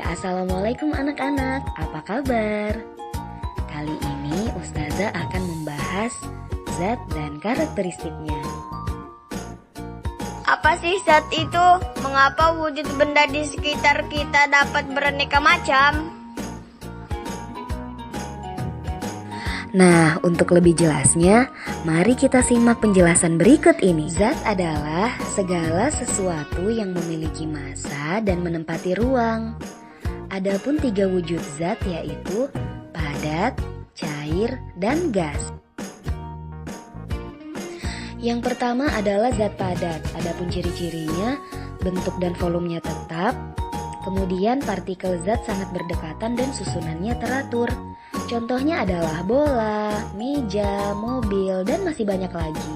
Assalamualaikum anak-anak, apa kabar? Kali ini Ustazah akan membahas zat dan karakteristiknya. Apa sih zat itu? Mengapa wujud benda di sekitar kita dapat beraneka macam? Nah, untuk lebih jelasnya, mari kita simak penjelasan berikut ini. Zat adalah segala sesuatu yang memiliki massa dan menempati ruang. Adapun 3 wujud zat yaitu padat, cair, dan gas. Yang pertama adalah zat padat. Adapun ciri-cirinya, bentuk dan volumenya tetap. Kemudian partikel zat sangat berdekatan dan susunannya teratur. Contohnya adalah bola, meja, mobil, dan masih banyak lagi.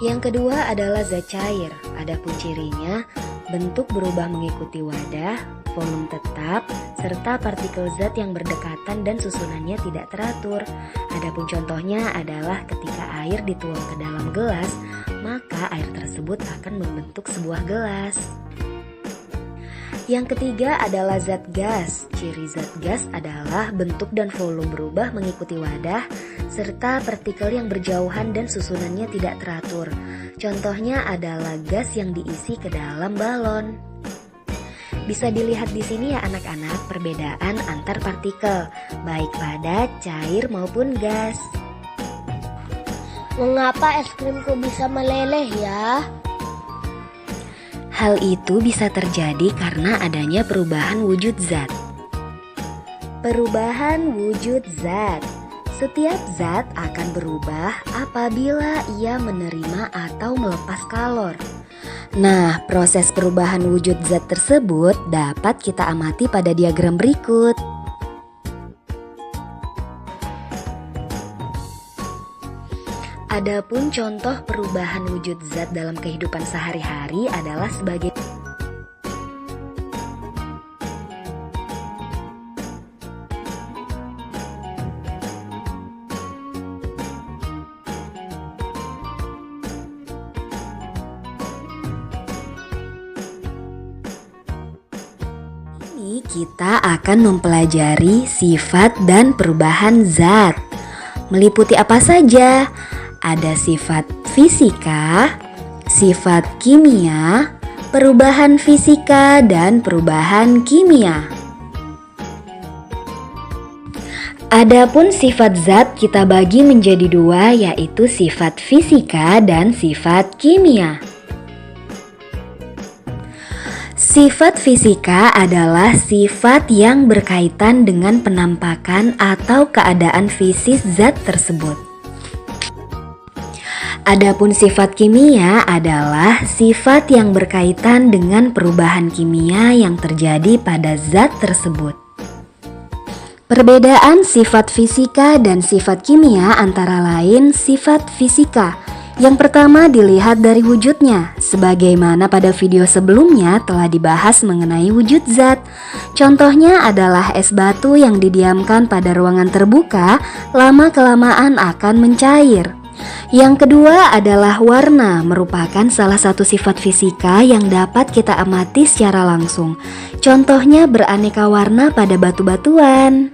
Yang kedua adalah zat cair. Adapun cirinya, bentuk berubah mengikuti wadah, volume tetap, serta partikel zat yang berdekatan dan susunannya tidak teratur. Adapun contohnya adalah ketika air dituang ke dalam gelas, maka air tersebut akan membentuk sebuah gelas. Yang ketiga adalah zat gas. Ciri zat gas adalah bentuk dan volume berubah mengikuti wadah, serta partikel yang berjauhan dan susunannya tidak teratur. Contohnya adalah gas yang diisi ke dalam balon. Bisa dilihat di sini ya anak-anak perbedaan antar partikel, baik padat, cair maupun gas. Mengapa es krimku bisa meleleh ya? Hal itu bisa terjadi karena adanya perubahan wujud zat. Perubahan wujud zat. Setiap zat akan berubah apabila ia menerima atau melepas kalor. Nah, proses perubahan wujud zat tersebut dapat kita amati pada diagram berikut. Adapun contoh perubahan wujud zat dalam kehidupan sehari-hari adalah sebagai ini kita akan mempelajari sifat dan perubahan zat. Meliputi apa saja? Ada sifat fisika, sifat kimia, perubahan fisika, dan perubahan kimia. Adapun sifat zat kita bagi menjadi 2, yaitu sifat fisika dan sifat kimia. Sifat fisika adalah sifat yang berkaitan dengan penampakan atau keadaan fisik zat tersebut. Adapun sifat kimia adalah sifat yang berkaitan dengan perubahan kimia yang terjadi pada zat tersebut. Perbedaan sifat fisika dan sifat kimia antara lain sifat fisika. Yang pertama dilihat dari wujudnya, sebagaimana pada video sebelumnya telah dibahas mengenai wujud zat. Contohnya adalah es batu yang didiamkan pada ruangan terbuka, lama-kelamaan akan mencair. Yang kedua adalah warna, merupakan salah satu sifat fisika yang dapat kita amati secara langsung. Contohnya beraneka warna pada batu-batuan.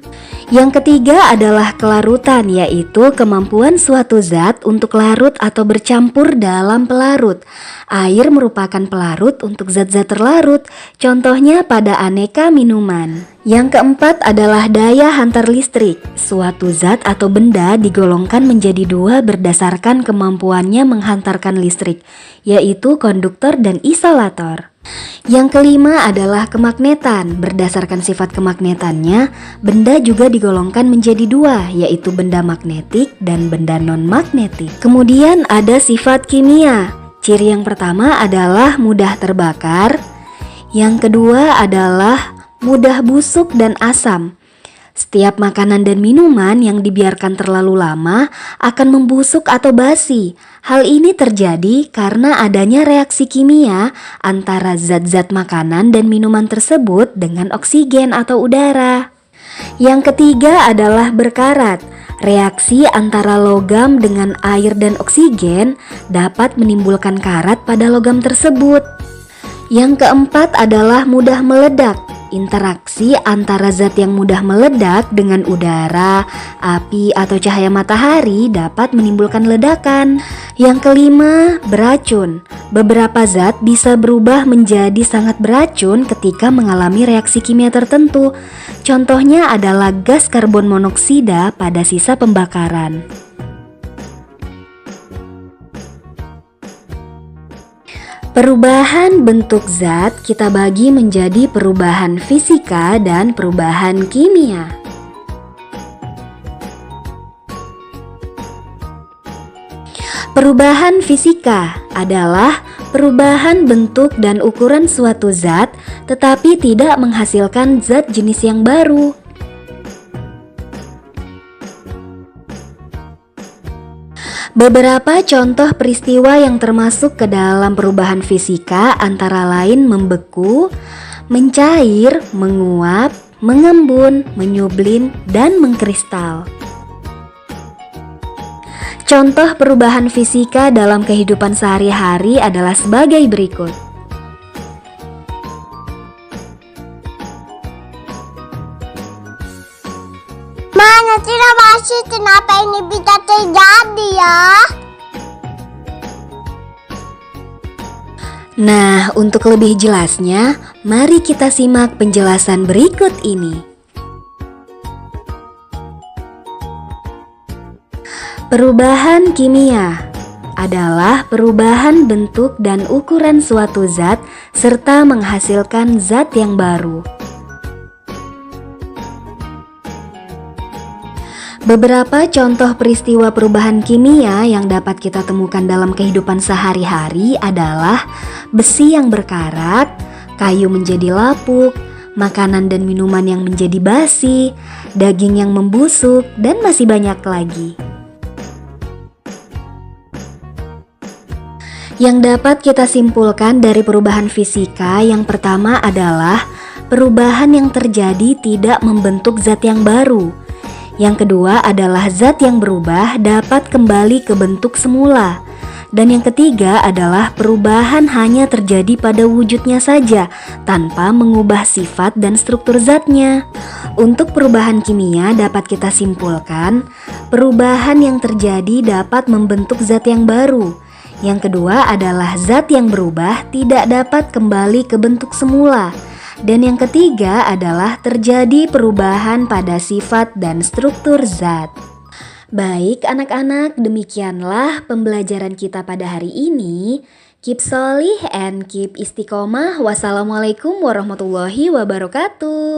Yang ketiga adalah kelarutan, yaitu kemampuan suatu zat untuk larut atau bercampur dalam pelarut. Air merupakan pelarut untuk zat-zat terlarut, contohnya pada aneka minuman. Yang keempat adalah daya hantar listrik. Suatu zat atau benda digolongkan menjadi 2 berdasarkan kemampuannya menghantarkan listrik, yaitu konduktor dan isolator. Yang kelima adalah kemagnetan. Berdasarkan sifat kemagnetannya, benda juga digolongkan menjadi 2, yaitu benda magnetik dan benda non-magnetik. Kemudian ada sifat kimia. Ciri yang pertama adalah mudah terbakar. Yang kedua adalah mudah busuk dan asam. Setiap makanan dan minuman yang dibiarkan terlalu lama akan membusuk atau basi. Hal ini terjadi karena adanya reaksi kimia antara zat-zat makanan dan minuman tersebut dengan oksigen atau udara. Yang ketiga adalah berkarat. Reaksi antara logam dengan air dan oksigen dapat menimbulkan karat pada logam tersebut. Yang keempat adalah mudah meledak. Interaksi antara zat yang mudah meledak dengan udara, api, atau cahaya matahari dapat menimbulkan ledakan. Yang kelima, beracun. Beberapa zat bisa berubah menjadi sangat beracun ketika mengalami reaksi kimia tertentu. Contohnya adalah gas karbon monoksida pada sisa pembakaran. Perubahan bentuk zat kita bagi menjadi perubahan fisika dan perubahan kimia. Perubahan fisika adalah perubahan bentuk dan ukuran suatu zat tetapi tidak menghasilkan zat jenis yang baru. Beberapa contoh peristiwa yang termasuk ke dalam perubahan fisika antara lain membeku, mencair, menguap, mengembun, menyublin, dan mengkristal. Contoh perubahan fisika dalam kehidupan sehari-hari adalah sebagai berikut. Mana tidak masih kenapa ini bisa terjadi ya? Nah, untuk lebih jelasnya, mari kita simak penjelasan berikut ini. Perubahan kimia adalah perubahan bentuk dan ukuran suatu zat serta menghasilkan zat yang baru. Beberapa contoh peristiwa perubahan kimia yang dapat kita temukan dalam kehidupan sehari-hari adalah besi yang berkarat, kayu menjadi lapuk, makanan dan minuman yang menjadi basi, daging yang membusuk, dan masih banyak lagi. Yang dapat kita simpulkan dari perubahan fisika yang pertama adalah perubahan yang terjadi tidak membentuk zat yang baru. Yang kedua adalah zat yang berubah dapat kembali ke bentuk semula. Dan yang ketiga adalah perubahan hanya terjadi pada wujudnya saja tanpa mengubah sifat dan struktur zatnya. Untuk perubahan kimia dapat kita simpulkan, perubahan yang terjadi dapat membentuk zat yang baru. Yang kedua adalah zat yang berubah tidak dapat kembali ke bentuk semula. Dan yang ketiga adalah terjadi perubahan pada sifat dan struktur zat. Baik anak-anak, demikianlah pembelajaran kita pada hari ini. Keep solih and keep istiqomah. Wassalamualaikum warahmatullahi wabarakatuh.